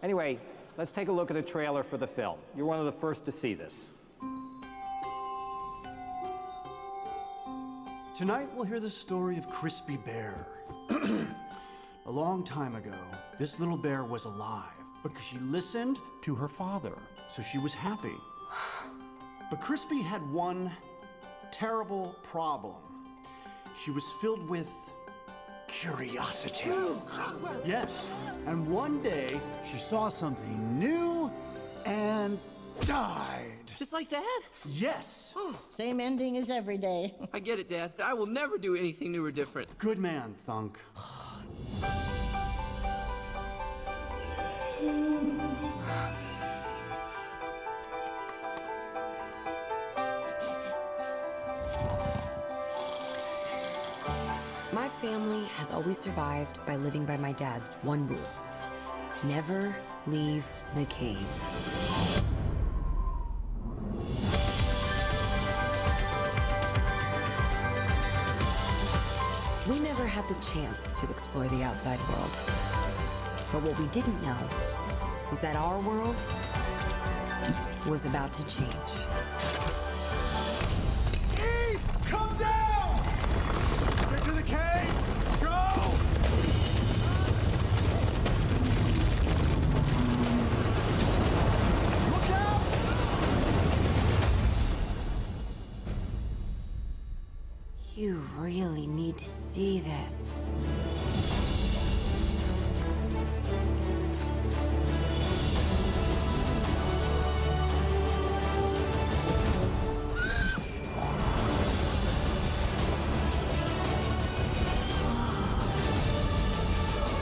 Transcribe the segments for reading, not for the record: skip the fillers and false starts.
Anyway, let's take a look at a trailer for the film. You're one of the first to see this. Tonight we'll hear the story of Crispy Bear. A long time ago, this little bear was alive because she listened to her father, so she was happy. But Crispy had one terrible problem. She was filled with curiosity. Yes, and one day she saw something new and died. Just like that? Yes. Same ending as every day. I get it, Dad. I will never do anything new or different. Good man, Thunk. My family has always survived by living by my dad's one rule: never leave the cave. We never had the chance to explore the outside world. But what we didn't know was that our world was about to change. Eve, come down! Get to the cave! Go! Look out! You really need to see this.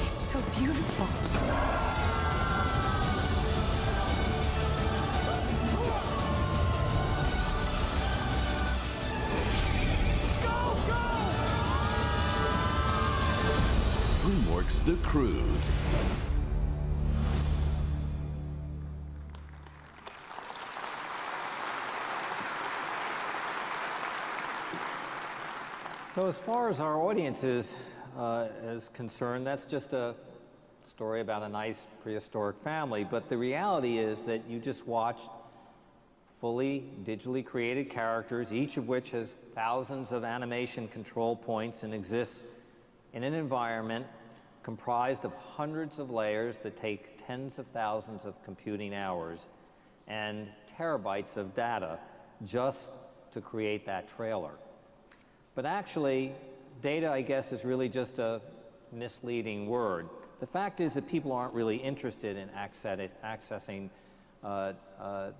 It's so beautiful. DreamWorks The Croods. So as far as our audience is concerned, that's just a story about a nice prehistoric family. But the reality is that you just watched fully digitally created characters, each of which has thousands of animation control points and exists in an environment comprised of hundreds of layers that take tens of thousands of computing hours and terabytes of data just to create that trailer. But actually, data, I guess, is really just a misleading word. The fact is that people aren't really interested in accessing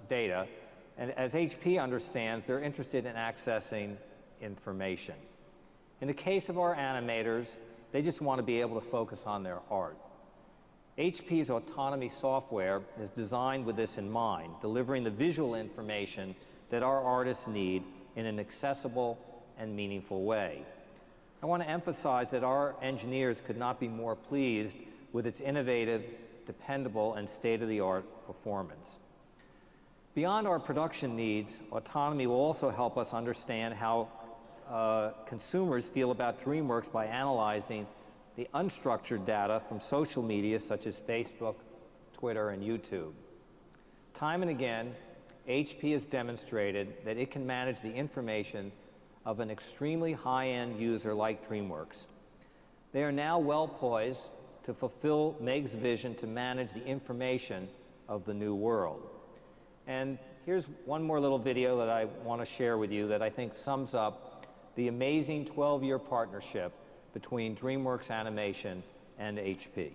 data. And as HP understands, they're interested in accessing information. In the case of our animators, they just want to be able to focus on their art. HP's autonomy software is designed with this in mind, delivering the visual information that our artists need in an accessible and meaningful way. I want to emphasize that our engineers could not be more pleased with its innovative, dependable, and state-of-the-art performance. Beyond our production needs, autonomy will also help us understand how consumers feel about DreamWorks by analyzing the unstructured data from social media such as Facebook, Twitter, and YouTube. Time and again, HP has demonstrated that it can manage the information of an extremely high-end user like DreamWorks. They are now well poised to fulfill Meg's vision to manage the information of the new world. And here's one more little video that I want to share with you that I think sums up the amazing 12-year partnership between DreamWorks Animation and HP.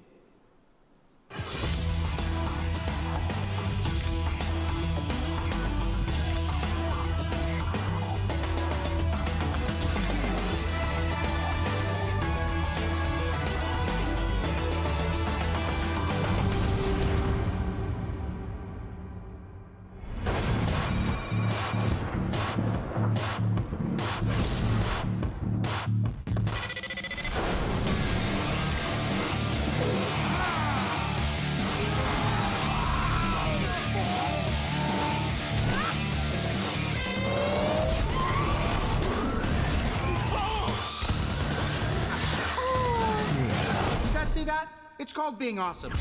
See that? It's called being awesome.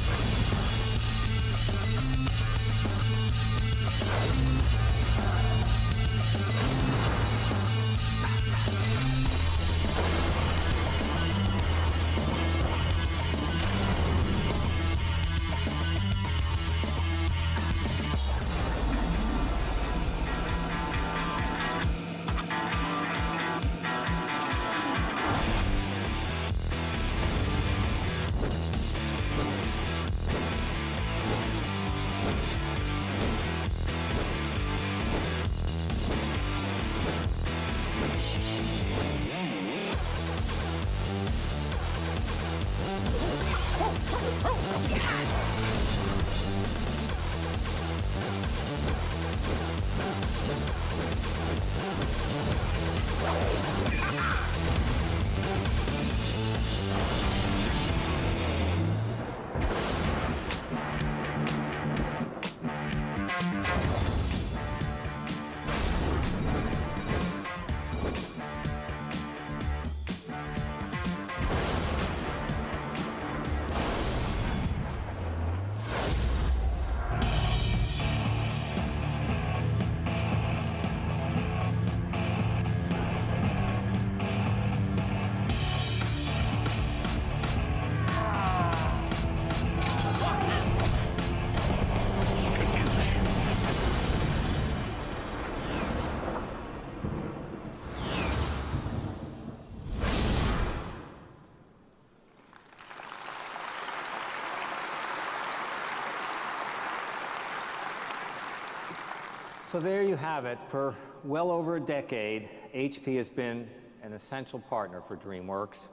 So there you have it. For well over a decade, HP has been an essential partner for DreamWorks.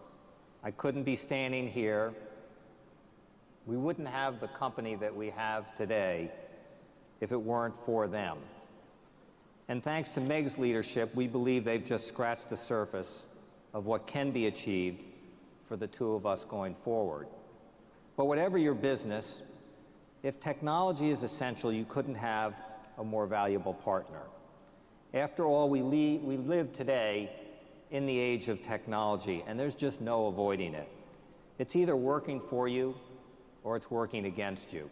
I couldn't be standing here. We wouldn't have the company that we have today if it weren't for them. And thanks to Meg's leadership, we believe they've just scratched the surface of what can be achieved for the two of us going forward. But whatever your business, if technology is essential, you couldn't have a more valuable partner. After all, we live today in the age of technology, and there's just no avoiding it. It's either working for you or it's working against you.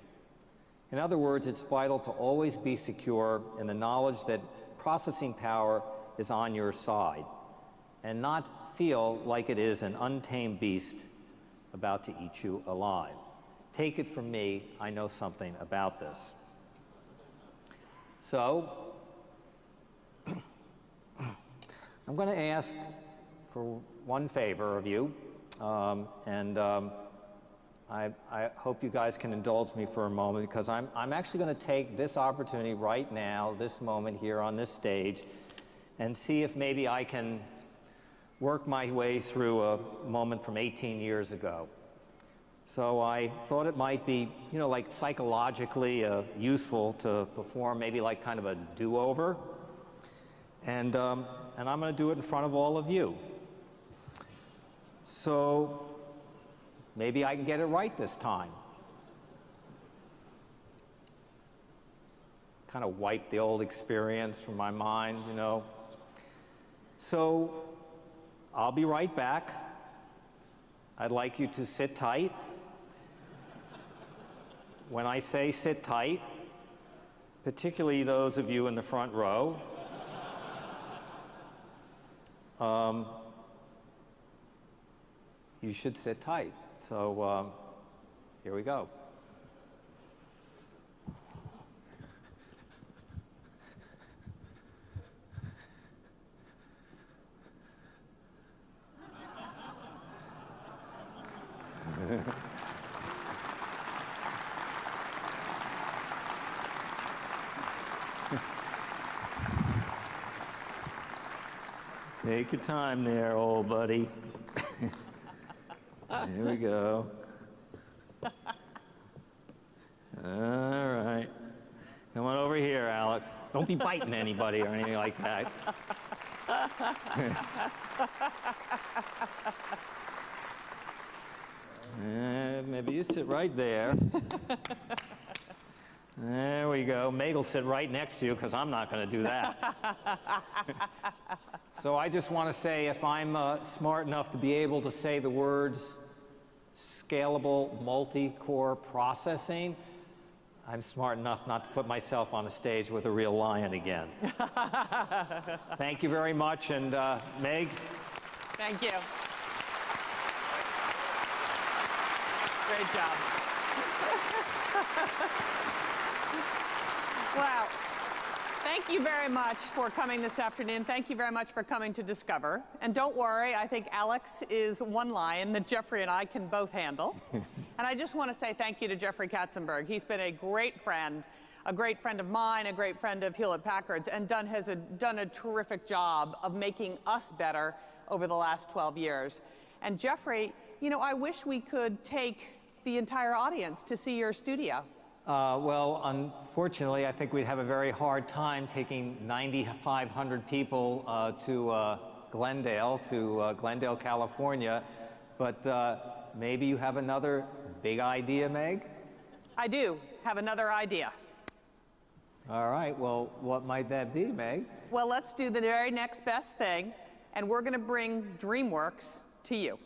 In other words, it's vital to always be secure in the knowledge that processing power is on your side and not feel like it is an untamed beast about to eat you alive. Take it from me, I know something about this. So, I'm going to ask for one favor of you, I hope you guys can indulge me for a moment, because I'm actually going to take this opportunity right now, this moment here on this stage, and see if maybe I can work my way through a moment from 18 years ago. So I thought it might be, you know, like psychologically useful to perform maybe like kind of a do-over. And I'm going to do it in front of all of you. So maybe I can get it right this time. Kind of wipe the old experience from my mind, you know. So I'll be right back. I'd like you to sit tight. When I say sit tight, particularly those of you in the front row, you should sit tight. So here we go. Take your time there, old buddy. Here we go. All right. Come on over here, Alex. Don't be biting anybody or anything like that. Maybe you sit right there. There we go. Meg will sit right next to you, because I'm not going to do that. So I just want to say, if I'm smart enough to be able to say the words scalable multi-core processing, I'm smart enough not to put myself on a stage with a real lion again. Thank you very much, and Meg? Thank you. Great job. Well, thank you very much for coming this afternoon. Thank you very much for coming to Discover. And don't worry, I think Alex is one lion that Jeffrey and I can both handle. And I just want to say thank you to Jeffrey Katzenberg. He's been a great friend of mine, a great friend of Hewlett-Packard's, and has done a terrific job of making us better over the last 12 years. And Jeffrey, you know, I wish we could take the entire audience to see your studio. Well, unfortunately, I think we'd have a very hard time taking 9,500 people to Glendale, California. But maybe you have another big idea, Meg? I do have another idea. All right. Well, what might that be, Meg? Well, let's do the very next best thing, and we're going to bring DreamWorks to you.